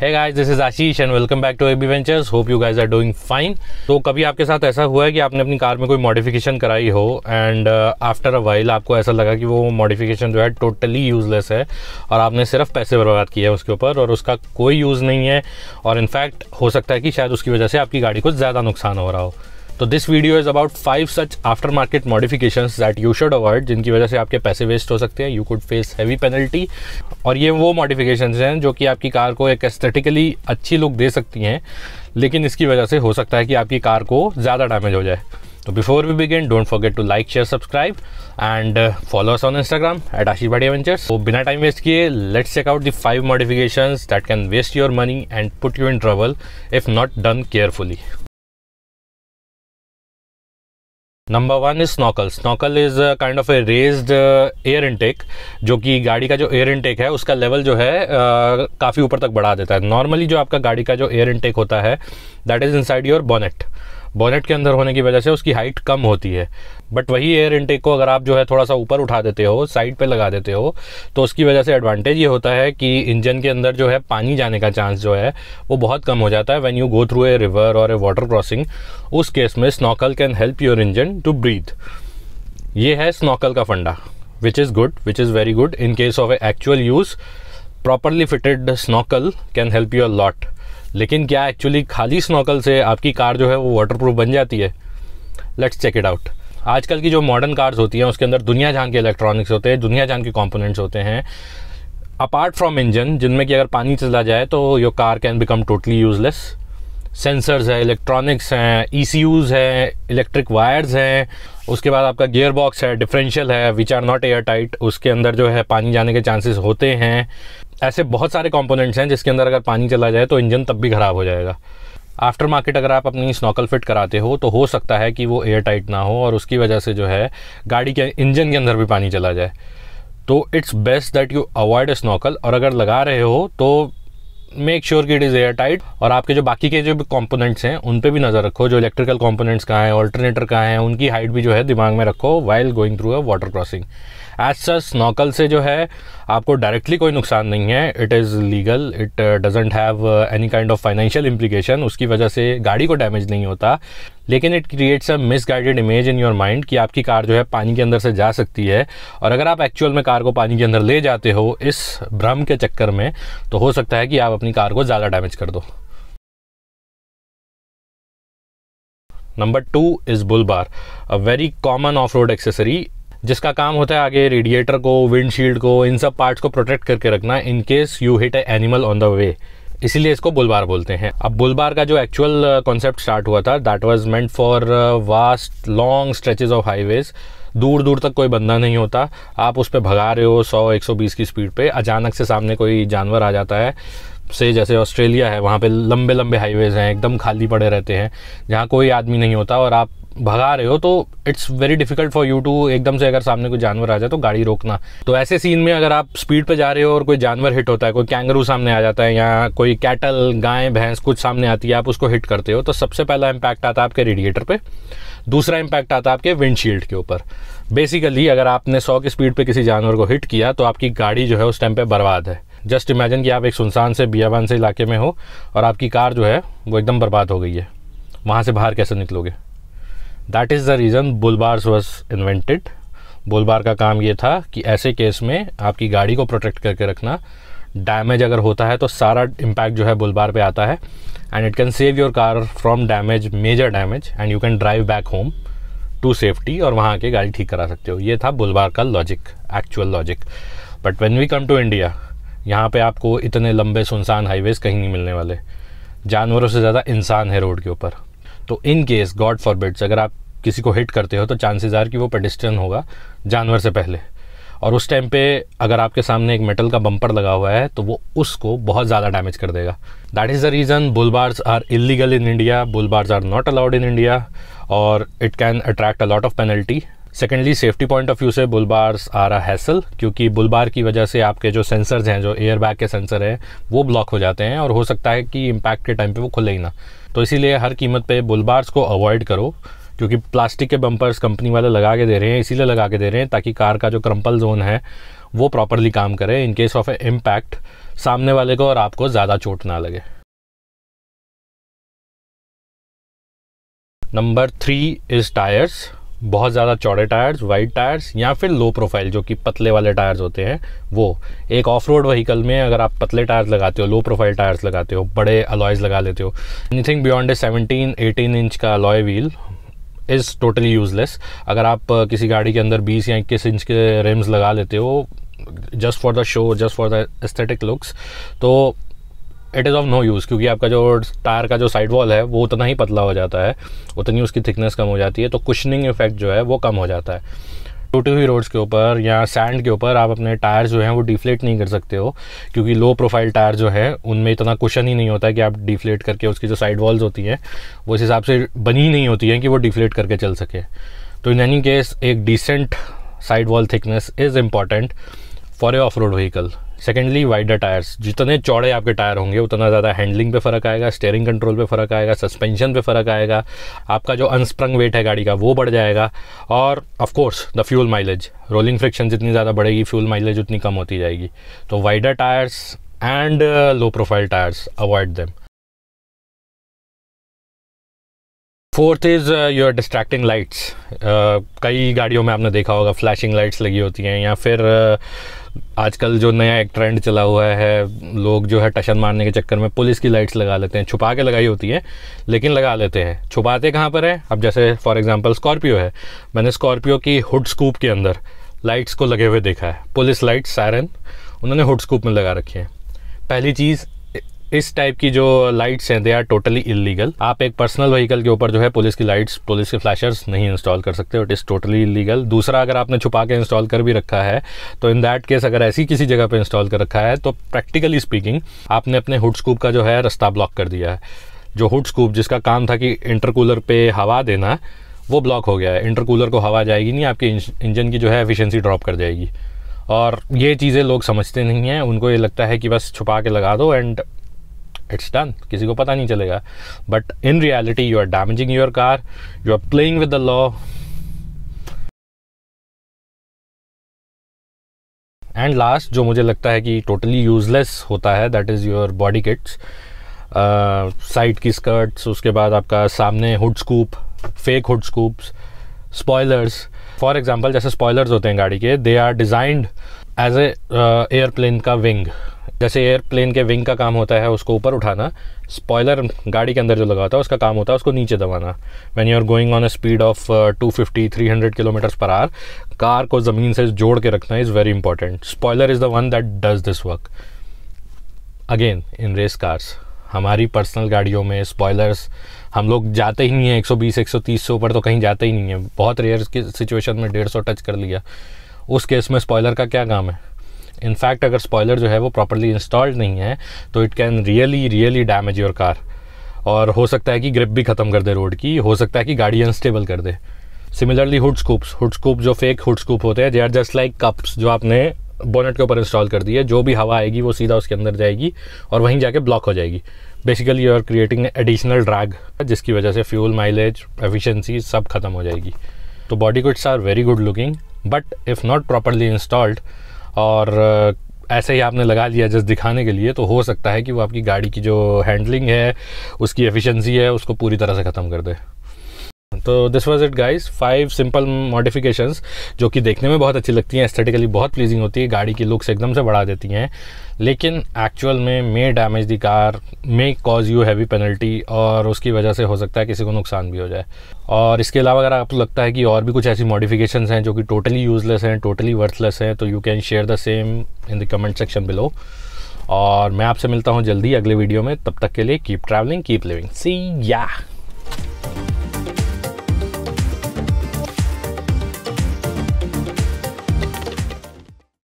Hey guys, this is Ashish and welcome back to AB Ventures. Hope you guys are doing fine. तो कभी आपके साथ ऐसा हुआ है कि आपने अपनी कार में कोई मॉडिफिकेशन कराई हो एंड आफ्टर अ वाइल आपको ऐसा लगा कि वो मॉडिफिकेशन जो है टोटली यूजलेस है और आपने सिर्फ पैसे बर्बाद किए हैं उसके ऊपर और उसका कोई यूज़ नहीं है और इनफैक्ट हो सकता है कि शायद उसकी वजह से आपकी गाड़ी को ज़्यादा नुकसान हो रहा हो। तो this video is about 5 such after market modifications that you should avoid, जिनकी वजह से आपके पैसे वेस्ट हो सकते हैं। You could face heavy penalty. और ये वो मॉडिफिकेशंस हैं जो कि आपकी कार को एक एस्थेटिकली अच्छी लुक दे सकती हैं, लेकिन इसकी वजह से हो सकता है कि आपकी कार को ज़्यादा डैमेज हो जाए। तो before we begin, don't forget to like, share, subscribe and follow us on Instagram @AshishBhatiya। तो बिना टाइम वेस्ट किए let's check out the 5 modifications that can waste your money and put you in trouble if not done carefully. Number 1 इज snorkel. Snorkel is kind of a raised air intake, जो कि गाड़ी का जो air intake है उसका level जो है काफ़ी ऊपर तक बढ़ा देता है। नॉर्मली जो आपका गाड़ी का जो एयर इनटेक होता है that is inside your bonnet. Bonnet के अंदर होने की वजह से उसकी हाइट कम होती है, बट वही एयर इनटेक को अगर आप जो है थोड़ा सा ऊपर उठा देते हो, साइड पे लगा देते हो, तो उसकी वजह से एडवांटेज ये होता है कि इंजन के अंदर जो है पानी जाने का चांस जो है वो बहुत कम हो जाता है when you go through a river और ए वाटर क्रॉसिंग। उस केस में snorkel can help your engine to breathe. ये है स्नॉकल का फंडा, which is good, which is very good in case of a actual use. Properly fitted snorkel can help you a lot. लेकिन क्या actually खाली snorkel से आपकी car जो है वो वाटरप्रूफ बन जाती है? Let's check it out. आजकल की जो मॉडर्न कार्स होती हैं उसके अंदर दुनिया जान के इलेक्ट्रॉनिक्स होते हैं, दुनिया जान के कंपोनेंट्स होते हैं अपार्ट फ्रॉम इंजन, जिनमें कि अगर पानी चला जाए तो your car can become totally useless. Sensors है, इलेक्ट्रॉनिक्स हैं, ECUs हैं, इलेक्ट्रिक वायर्स हैं, उसके बाद आपका गियर बॉक्स है, डिफरेंशियल है, which are not air tight, उसके अंदर जो है पानी जाने के चांसेस होते हैं। ऐसे बहुत सारे कंपोनेंट्स हैं जिसके अंदर अगर पानी चला जाए तो इंजन तब भी ख़राब हो जाएगा। आफ्टर मार्केट अगर आप अपनी स्नॉकल फिट कराते हो तो हो सकता है कि वो एयर टाइट ना हो और उसकी वजह से जो है गाड़ी के इंजन के अंदर भी पानी चला जाए। तो it's best that you avoid A snorkel, और अगर लगा रहे हो तो मेक श्योर कि इट इज़ एयर टाइट। और आपके जो बाकी के जो कंपोनेंट्स हैं उन पे भी नज़र रखो, जो इलेक्ट्रिकल कंपोनेंट्स कहाँ हैं, ऑल्टरनेटर कहाँ हैं, उनकी हाइट भी जो है दिमाग में रखो while going through a water crossing. As such snorkel से जो है आपको डायरेक्टली कोई नुकसान नहीं है, it is legal, it doesn't have any kind of financial implication, उसकी वजह से गाड़ी को डैमेज नहीं होता। लेकिन it creates a misguided image in your mind कि आपकी कार जो है पानी के अंदर से जा सकती है, और अगर आप एक्चुअल में कार को पानी के अंदर ले जाते हो इस भ्रम के चक्कर में तो हो सकता है कि आप अपनी कार को ज़्यादा डैमेज कर दो। Number 2 is bull bar, a very common of road accessory, जिसका काम होता है आगे रेडिएटर को, विंडशील्ड को, इन सब पार्ट्स को प्रोटेक्ट करके रखना in case you hit A animal on the way. इसीलिए इसको बुल बार बोलते हैं। अब बुल बार का जो एक्चुअल कॉन्सेप्ट स्टार्ट हुआ था that was meant for vast long stretches of highways. दूर दूर तक कोई बंदा नहीं होता, आप उस पर भगा रहे हो 100-120 की स्पीड पे, अचानक से सामने कोई जानवर आ जाता है, से जैसे ऑस्ट्रेलिया है वहाँ पे लंबे लंबे हाईवेज़ हैं, एकदम खाली पड़े रहते हैं जहाँ कोई आदमी नहीं होता और आप भगा रहे हो, तो it's very difficult for you to एकदम से अगर सामने कोई जानवर आ जाए तो गाड़ी रोकना। तो ऐसे सीन में अगर आप स्पीड पे जा रहे हो और कोई जानवर हिट होता है, कोई कैंगरू सामने आ जाता है या कोई कैटल, गाय, भैंस कुछ सामने आती है, आप उसको हिट करते हो, तो सबसे पहला इम्पैक्ट आता है आपके रेडिएटर पे, दूसरा इम्पैक्ट आता है आपके विंडशील्ड के ऊपर। बेसिकली अगर आपने 100 की स्पीड पे किसी जानवर को हिट किया तो आपकी गाड़ी जो है उस टाइम पे बर्बाद है। जस्ट इमेजिन कि आप एक सुनसान से बियाबान से इलाके में हो और आपकी कार जो है वो एकदम बर्बाद हो गई है, वहाँ से बाहर कैसे निकलोगे? That is the reason bull bars was invented. Bull bar का काम ये था कि ऐसे केस में आपकी गाड़ी को प्रोटेक्ट करके रखना। डैमेज अगर होता है तो सारा इम्पैक्ट जो है बुल बार पे आता है and it can save your car from damage, major damage, and you can drive back home to safety, और वहाँ आके गाड़ी ठीक करा सकते हो। ये था बुल बार का logic, actual logic. But when we come to India, यहाँ पे आपको इतने लंबे सुनसान हाईवेज कहीं नहीं मिलने वाले, जानवरों से ज़्यादा इंसान है रोड के ऊपर। तो इन केस गॉड फॉरबिड्स अगर आप किसी को हिट करते हो तो चांसेस आर कि वो पेडेस्ट्रियन होगा जानवर से पहले, और उस टाइम पे अगर आपके सामने एक मेटल का बम्पर लगा हुआ है तो वो उसको बहुत ज़्यादा डैमेज कर देगा। That is the reason bull bars are illegal in India, bull bars are not allowed in India, और it can attract a lot of penalty. Secondly safety point of view से bull bars are a hassle, क्योंकि bull bar की वजह से आपके जो sensors हैं, जो एयर बैग के सेंसर हैं, वो ब्लॉक हो जाते हैं और हो सकता है कि इम्पैक्ट के टाइम पे वो खुले ही ना। तो इसीलिए हर कीमत पे बुल बार्स को अवॉइड करो क्योंकि प्लास्टिक के बम्पर्स कंपनी वाले लगा के दे रहे हैं, इसीलिए लगा के दे रहे हैं ताकि कार का जो क्रम्पल जोन है वो प्रॉपरली काम करे, इन केस ऑफ ए इम्पैक्ट सामने वाले को और आपको ज़्यादा चोट ना लगे। Number 3 is tyres. बहुत ज़्यादा चौड़े टायर्स, वाइड टायर्स, या फिर लो प्रोफाइल जो कि पतले वाले टायर्स होते हैं वो। एक ऑफ रोड व्हीकल में अगर आप पतले टायर्स लगाते हो, लो प्रोफाइल टायर्स लगाते हो, बड़े अलॉयज़ लगा लेते हो, एनीथिंग बियॉन्ड ए 17-18 इंच का alloy wheel is totally useless. अगर आप किसी गाड़ी के अंदर 20 या 21 इंच के रिम्स लगा लेते हो just for the show, just for the aesthetic looks, तो it is of no use, क्योंकि आपका जो टायर का जो साइड वॉल है वो उतना ही पतला हो जाता है, उतनी उसकी थिकनेस कम हो जाती है, तो कुशनिंग इफेक्ट जो है वो कम हो जाता है। टूटी हुई रोड्स के ऊपर या सैंड के ऊपर आप अपने टायर जो हैं वो डिफ्लेट नहीं कर सकते हो, क्योंकि लो प्रोफाइल टायर जो है उनमें इतना कुशन ही नहीं होता है कि आप डिफ्लेट करके, उसकी जो साइड वॉल्स होती हैं वो इस हिसाब से बनी ही नहीं होती हैं कि वो डिफ्लेट करके चल सके। तो इन एनी केस एक decent side wall thickness is important for a off road vehicle. Secondly, wider tyres. जितने चौड़े आपके टायर होंगे उतना ज़्यादा हैंडलिंग पे फ़र्क आएगा, स्टीयरिंग कंट्रोल पे फ़र्क आएगा, सस्पेंशन पे फ़र्क आएगा, आपका जो अनस्प्रंग वेट है गाड़ी का वो बढ़ जाएगा, और of course the fuel mileage, rolling friction जितनी ज़्यादा बढ़ेगी फ्यूल माइलेज उतनी कम होती जाएगी। तो wider tyres and low profile tyres, avoid them. Fourth is your distracting lights. कई गाड़ियों में आपने देखा होगा फ्लैशिंग लाइट्स लगी होती हैं, या फिर आजकल जो नया एक ट्रेंड चला हुआ है, लोग जो है टशन मारने के चक्कर में पुलिस की लाइट्स लगा लेते हैं। छुपा के लगाई होती है लेकिन लगा लेते हैं। छुपाते कहाँ पर है? अब जैसे फॉर एग्जांपल स्कॉर्पियो है, मैंने स्कॉर्पियो की हुड स्कूप के अंदर लाइट्स को लगे हुए देखा है, पुलिस लाइट्स, सायरन, उन्होंने हुड स्कूप में लगा रखी है। पहली चीज़, इस टाइप की जो लाइट्स हैं दे आर टोटली इलीगल। आप एक पर्सनल व्हीकल के ऊपर जो है पुलिस की लाइट्स, पुलिस के फ्लैशर्स नहीं इंस्टॉल कर सकते, इट इज़ टोटली इलीगल। दूसरा, अगर आपने छुपा के इंस्टॉल कर भी रखा है तो इन दैट केस, अगर ऐसी किसी जगह पे इंस्टॉल कर रखा है तो प्रैक्टिकली स्पीकिंग आपने अपने हुड स्कूप का जो है रास्ता ब्लॉक कर दिया है। जो हुड स्कूप जिसका काम था कि इंटरकूलर पे हवा देना, वो ब्लॉक हो गया है। इंटरकूलर को हवा जाएगी नहीं, आपके इंजन की जो है एफिशिएंसी ड्रॉप कर जाएगी। और ये चीज़ें लोग समझते नहीं हैं, उनको ये लगता है कि बस छुपा के लगा दो एंड इट्स डन, किसी को पता नहीं चलेगा। But in reality you are damaging your car, you are playing with the law. And last, जो मुझे लगता है कि टोटली यूजलेस होता है, that is your body kits. Side की स्कर्ट्स, उसके बाद आपका सामने hood scoop, fake hood scoops, spoilers. For example, जैसे स्पॉयलर्स होते हैं गाड़ी के, they are designed as a airplane का विंग। जैसे एयरप्लेन के विंग का काम होता है उसको ऊपर उठाना, स्पॉयलर गाड़ी के अंदर जो लगा होता है उसका काम होता है उसको नीचे दबाना। When you are going on a speed of 250-300 kilometres per hour, car को ज़मीन से जोड़ के रखना is very important. Spoiler is the one that does this work. Again, in race cars, हमारी पर्सनल गाड़ियों में स्पॉयलर्स, हम लोग जाते ही नहीं हैं 120-130 से ऊपर, तो कहीं जाते ही नहीं है। बहुत रेयर की सिचुएशन में 150 टच कर लिया, उस केस में स्पॉयलर का क्या काम है? इनफैक्ट अगर स्पॉयलर जो है वो प्रॉपर्ली इंस्टॉल्ड नहीं है तो it can really damage your car, और हो सकता है कि ग्रिप भी ख़त्म कर दे रोड की, हो सकता है कि गाड़ी अनस्टेबल कर दे। सिमिलरली हुड स्कूप जो फेक हुड स्कूप होते हैं, they are just like cups जो आपने बोनेट के ऊपर इंस्टॉल कर दी है। जो भी हवा आएगी वो सीधा उसके अंदर जाएगी और वहीं जाके ब्लॉक हो जाएगी। Basically you are creating additional drag, जिसकी वजह से फ्यूल माइलेज, एफिशिएंसी सब खत्म हो जाएगी। तो body kits are very good looking, but if not properly installed और ऐसे ही आपने लगा लिया जस्ट दिखाने के लिए, तो हो सकता है कि वो आपकी गाड़ी की जो हैंडलिंग है, उसकी एफिशिएंसी है, उसको पूरी तरह से ख़त्म कर दे। तो this was it guys, 5 simple modifications जो कि देखने में बहुत अच्छी लगती हैं, एस्थेटिकली बहुत प्लीजिंग होती है, गाड़ी की लुक्स एकदम से बढ़ा देती हैं, लेकिन एक्चुअल में may damage the car, may cause you heavy penalty, और उसकी वजह से हो सकता है किसी को नुकसान भी हो जाए। और इसके अलावा अगर आपको लगता है कि और भी कुछ ऐसी मॉडिफिकेशंस हैं जो कि टोटली यूजलेस हैं, टोटली वर्थलेस हैं, तो you can share the same in the comment section below. और मैं आपसे मिलता हूँ जल्दी अगले वीडियो में, तब तक के लिए कीप ट्रैवलिंग, कीप लिविंग, सी या।